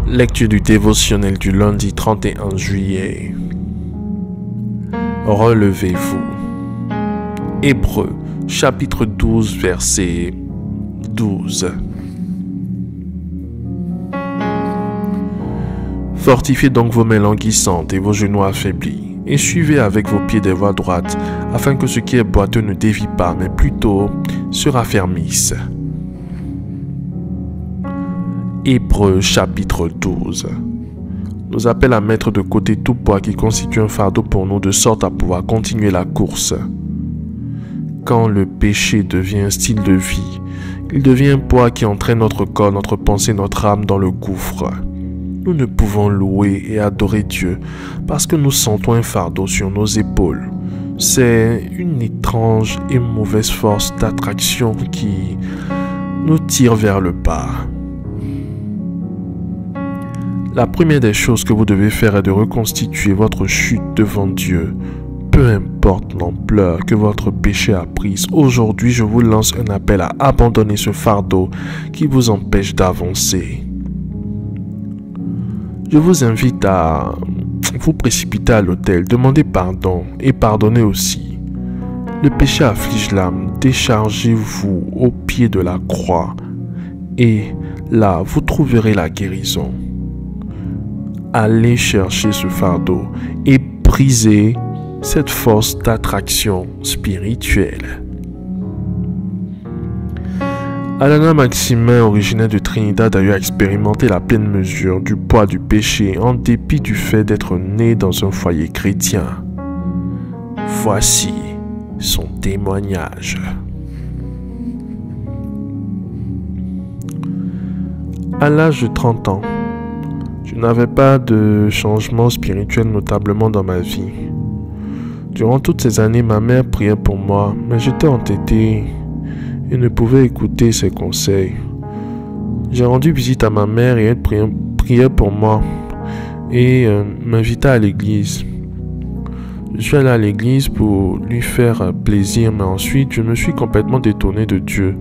Lecture du dévotionnel du lundi 31 juillet. Relevez-vous. Hébreux, chapitre 12, verset 12. Fortifiez donc vos mains languissantes et vos genoux affaiblis, et suivez avec vos pieds des voies droites, afin que ce qui est boiteux ne dévie pas, mais plutôt se raffermisse. Hébreux chapitre 12 nous appelle à mettre de côté tout poids qui constitue un fardeau pour nous de sorte à pouvoir continuer la course. Quand le péché devient un style de vie, il devient un poids qui entraîne notre corps, notre pensée, notre âme dans le gouffre. Nous ne pouvons louer et adorer Dieu parce que nous sentons un fardeau sur nos épaules. C'est une étrange et mauvaise force d'attraction qui nous tire vers le bas. La première des choses que vous devez faire est de reconstituer votre chute devant Dieu. Peu importe l'ampleur que votre péché a prise, aujourd'hui je vous lance un appel à abandonner ce fardeau qui vous empêche d'avancer. Je vous invite à vous précipiter à l'autel, demander pardon et pardonner aussi. Le péché afflige l'âme, déchargez-vous au pied de la croix et là vous trouverez la guérison. Allez chercher ce fardeau et brisez cette force d'attraction spirituelle. Alana Maximin, originaire de Trinidad, a eu à expérimenter la pleine mesure du poids du péché en dépit du fait d'être né dans un foyer chrétien. Voici son témoignage. À l'âge de 30 ans, je n'avais pas de changement spirituel notablement dans ma vie. Durant toutes ces années, ma mère priait pour moi, mais j'étais entêté et ne pouvais écouter ses conseils. J'ai rendu visite à ma mère et elle priait pour moi et m'invita à l'église. Je suis allé à l'église pour lui faire plaisir, mais ensuite je me suis complètement détourné de Dieu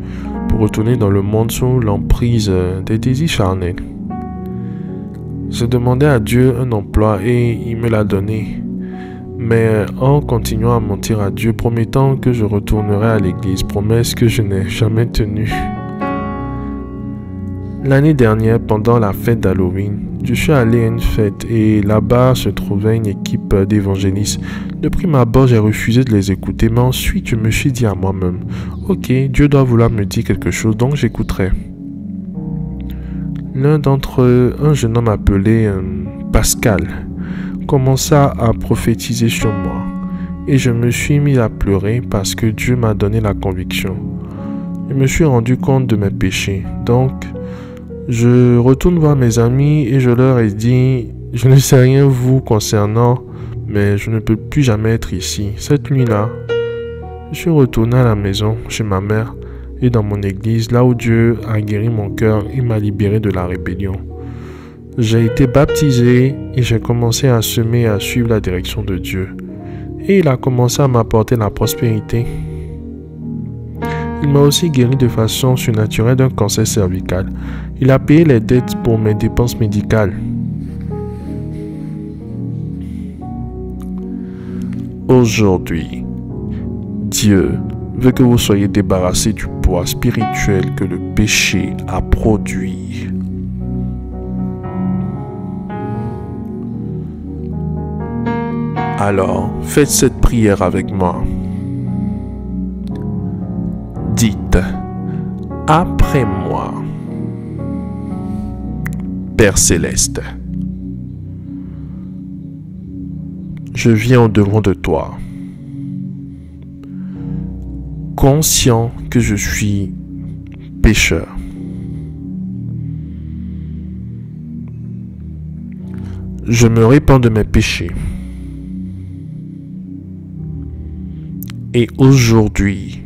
pour retourner dans le monde sous l'emprise des désirs charnels. Je demandais à Dieu un emploi et il me l'a donné. Mais en continuant à mentir à Dieu, promettant que je retournerai à l'église, promesse que je n'ai jamais tenue. L'année dernière, pendant la fête d'Halloween, je suis allé à une fête et là-bas se trouvait une équipe d'évangélistes. De prime abord, j'ai refusé de les écouter, mais ensuite je me suis dit à moi-même, ok, Dieu doit vouloir me dire quelque chose, donc j'écouterai. L'un d'entre eux, un jeune homme appelé Pascal, commença à prophétiser sur moi et je me suis mis à pleurer parce que Dieu m'a donné la conviction. Je me suis rendu compte de mes péchés, donc je retourne voir mes amis et je leur ai dit « Je ne sais rien vous concernant, mais je ne peux plus jamais être ici. » Cette nuit-là, je suis retourné à la maison chez ma mère et dans mon église, là où Dieu a guéri mon cœur et m'a libéré de la rébellion. J'ai été baptisé et j'ai commencé à semer et à suivre la direction de Dieu. Et il a commencé à m'apporter la prospérité. Il m'a aussi guéri de façon surnaturelle d'un cancer cervical. Il a payé les dettes pour mes dépenses médicales. Aujourd'hui, Dieu veut que vous soyez débarrassés du poids spirituel que le péché a produit. Alors, faites cette prière avec moi. Dites, après moi, Père Céleste, je viens au-devant de toi, conscient que je suis pécheur. Je me répands de mes péchés. Et aujourd'hui,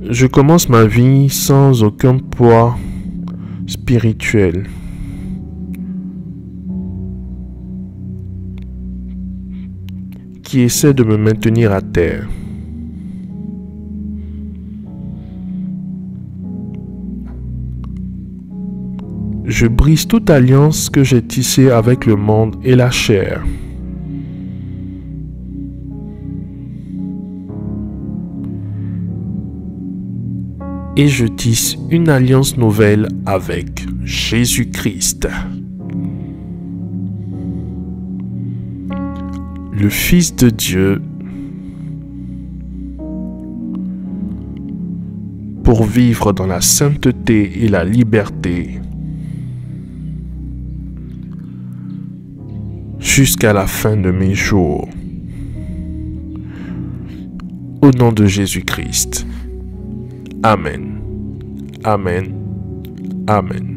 je commence ma vie sans aucun poids spirituel. Qui essaie de me maintenir à terre. Je brise toute alliance que j'ai tissée avec le monde et la chair. Et je tisse une alliance nouvelle avec Jésus-Christ, le Fils de Dieu, pour vivre dans la sainteté et la liberté jusqu'à la fin de mes jours. Au nom de Jésus-Christ. Amen. Amen. Amen.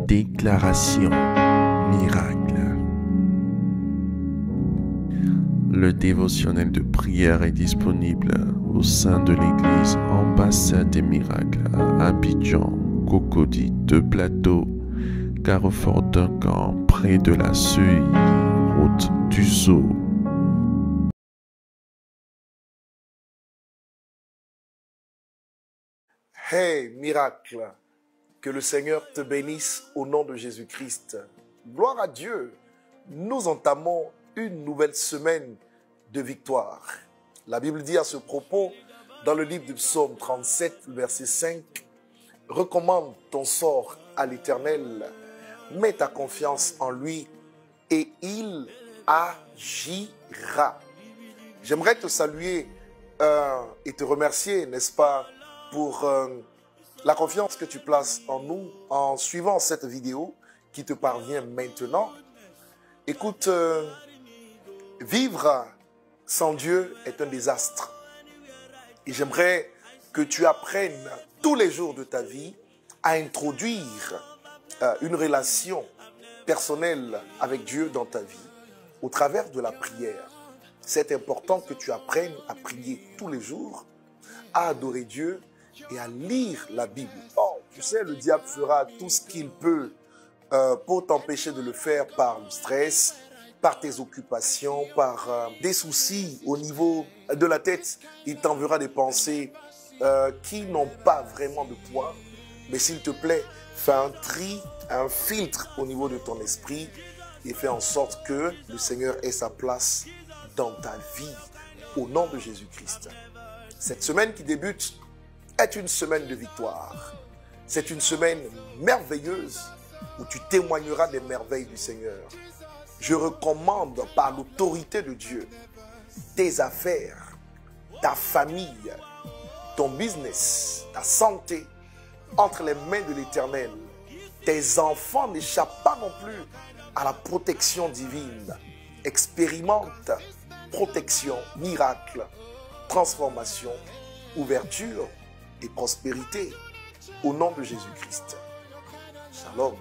Déclaration miracle. Le dévotionnel de prière est disponible au sein de l'église Ambassade des Miracles à Abidjan, Cocody, 2 Plateaux, Carrefour Duncan, près de la Seuille, route du Zoo. Hey, miracle! Que le Seigneur te bénisse au nom de Jésus-Christ. Gloire à Dieu. Nous entamons une nouvelle semaine de victoire. La Bible dit à ce propos, dans le livre du Psaume 37, verset 5, « Recommande ton sort à l'Éternel, mets ta confiance en lui et il agira. » J'aimerais te saluer et te remercier, n'est-ce pas, pour la confiance que tu places en nous en suivant cette vidéo qui te parvient maintenant. Écoute, vivre sans Dieu est un désastre. Et j'aimerais que tu apprennes tous les jours de ta vie à introduire une relation personnelle avec Dieu dans ta vie au travers de la prière. C'est important que tu apprennes à prier tous les jours, à adorer Dieu et à lire la Bible. Oh, tu sais, le diable fera tout ce qu'il peut pour t'empêcher de le faire par le stress, par tes occupations, par des soucis au niveau de la tête. Il t'enverra des pensées qui n'ont pas vraiment de poids. Mais s'il te plaît, fais un tri, un filtre au niveau de ton esprit et fais en sorte que le Seigneur ait sa place dans ta vie au nom de Jésus-Christ. Cette semaine qui débute est une semaine de victoire. C'est une semaine merveilleuse où tu témoigneras des merveilles du Seigneur. Je recommande par l'autorité de Dieu tes affaires, ta famille, ton business, ta santé entre les mains de l'Éternel. Tes enfants n'échappent pas non plus à la protection divine. Expérimente protection, miracle transformation, ouverture et prospérité. Au nom de Jésus-Christ. Shalom.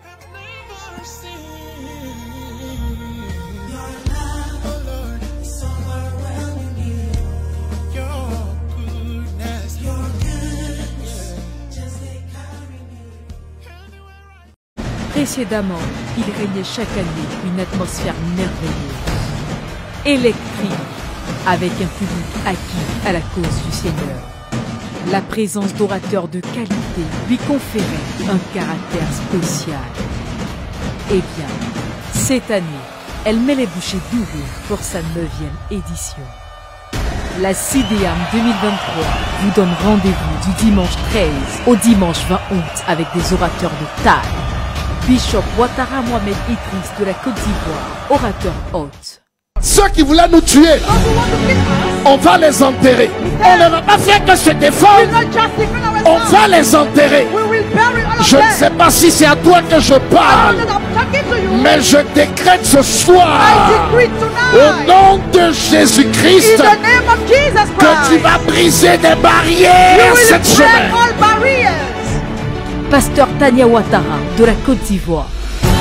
Précédemment, il régnait chaque année une atmosphère merveilleuse, électrique, avec un public acquis à la cause du Seigneur. La présence d'orateurs de qualité lui conférait un caractère spécial. Eh bien, cette année, elle met les bouchées doubles pour sa 9e édition. La CIDEAM 2023 vous donne rendez-vous du dimanche 13 au dimanche 20 août avec des orateurs de taille. Bishop Ouattara Mohamed Idriss de la Côte d'Ivoire, orateur hôte. Ceux qui voulaient nous tuer, on va les enterrer. On ne va pas faire que se défendre. On va les enterrer. Je ne sais pas si c'est à toi que je parle, mais je décrète ce soir, au nom de Jésus-Christ, que tu vas briser des barrières cette semaine. Pasteur Tania Ouattara de la Côte d'Ivoire.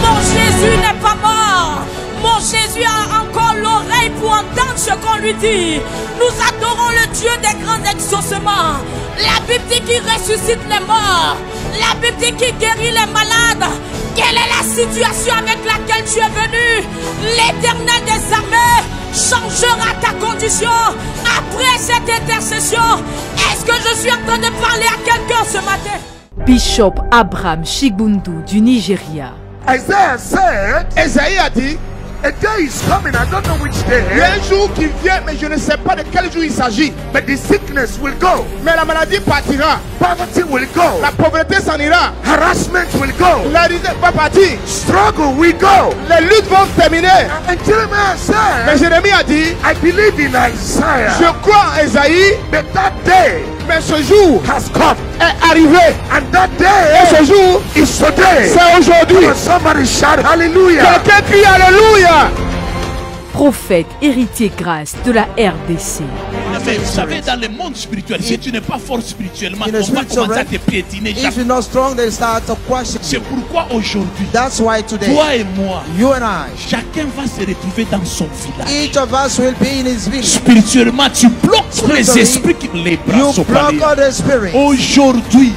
Mon Jésus n'est pas mort. Mon Jésus a encore l'oreille pour entendre ce qu'on lui dit. Nous adorons le Dieu des grands exaucements. La Bible dit qu'il ressuscite les morts. La Bible dit qu'il guérit les malades. Quelle est la situation avec laquelle tu es venu? L'Éternel des armées changera ta condition après cette intercession. Est-ce que je suis en train de parler à quelqu'un ce matin? Bishop Abraham Chigbundu du Nigeria. Isaiah said, Esaïe a dit, a day is coming, I don't know which day. Il y a un jour qui vient, mais je ne sais pas de quel jour il s'agit. But the sickness will go. Mais la maladie partira. Poverty will go. La pauvreté s'en ira. Harassment will go. La risée va partir. Struggle will go. Les luttes vont terminer. And Jeremiah said, mais Jérémie a dit, I believe in Isaiah. Je crois en Esaïe. But that day, mais ce jour has come. Est arrivé. And that day, et ce jour is today. C'est aujourd'hui. Somebody shout hallelujah. Quelqu'un crie alléluia. Prophète héritier grâce de la RDC. Mais vous savez, dans le monde spirituel, si tu n'es pas fort spirituellement, on va commencer à te piétiner. C'est pourquoi aujourd'hui, toi et moi, chacun va se retrouver dans son village. Spirituellement, tu bloques tous les esprits qui les bras sont parés. Aujourd'hui,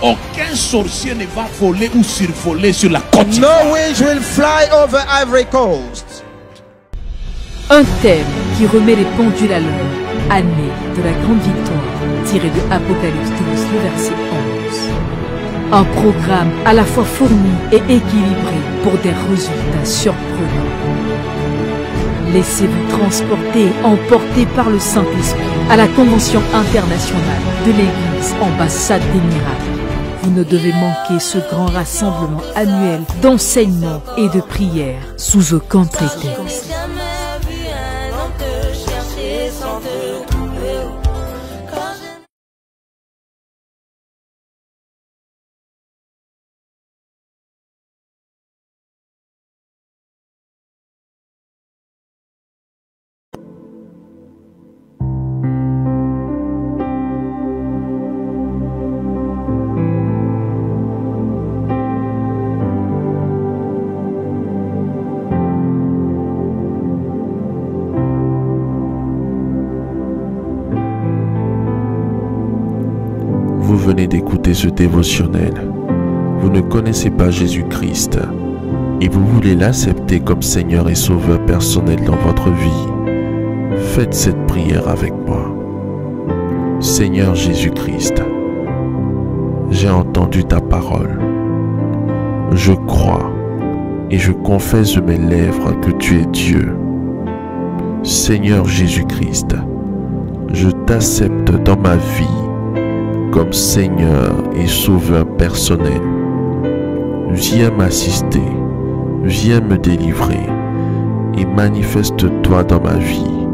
aucun sorcier ne va voler ou survoler sur la côte. No witch will fly over Ivory Coast. Un thème qui remet les pendules à l'heure. Année de la grande victoire, tiré de Apocalypse 12, le verset 11. Un programme à la fois fourni et équilibré pour des résultats surprenants. Laissez-vous transporter, emporter par le Saint-Esprit à la Convention internationale de l'Église Ambassade des Miracles. Vous ne devez manquer ce grand rassemblement annuel d'enseignement et de prière sous aucun prétexte. Vous venez d'écouter ce dévotionnel. Vous ne connaissez pas Jésus-Christ et vous voulez l'accepter comme Seigneur et Sauveur personnel dans votre vie. Faites cette prière avec moi. Seigneur Jésus-Christ, j'ai entendu ta parole. Je crois et je confesse de mes lèvres que tu es Dieu. Seigneur Jésus-Christ, je t'accepte dans ma vie comme Seigneur et Sauveur personnel. Viens m'assister, viens me délivrer et manifeste-toi dans ma vie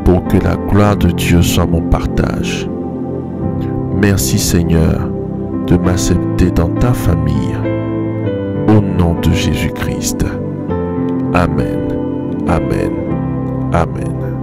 pour que la gloire de Dieu soit mon partage. Merci Seigneur de m'accepter dans ta famille. Au nom de Jésus-Christ. Amen. Amen. Amen.